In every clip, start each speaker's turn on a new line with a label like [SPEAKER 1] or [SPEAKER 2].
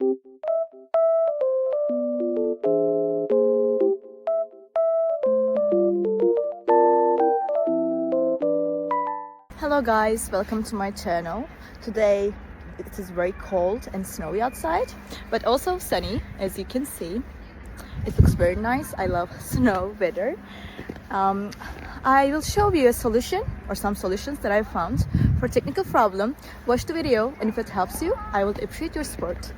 [SPEAKER 1] Hello guys, welcome to my channel. Today it is very cold and snowy outside, but also sunny, as you can see. It looks very nice. I love snow weather. I will show you a solution or some solutions that I found for technical problem. Watch the video, and if it helps you, I would appreciate your support.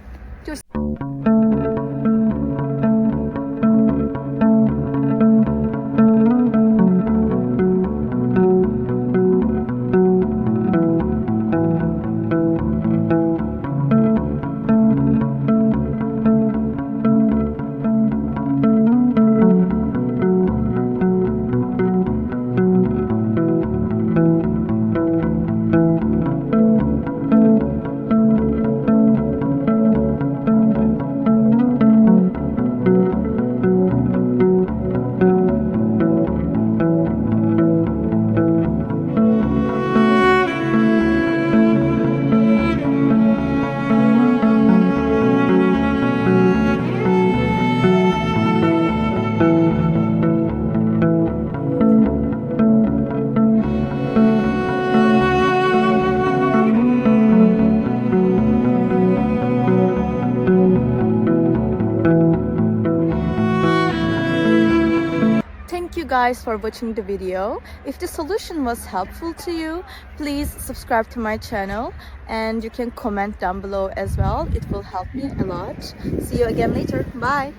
[SPEAKER 1] Thank you guys for watching the video. If the solution was helpful to you, please subscribe to my channel, and you can comment down below as well. It will help me a lot. See you again later. Bye.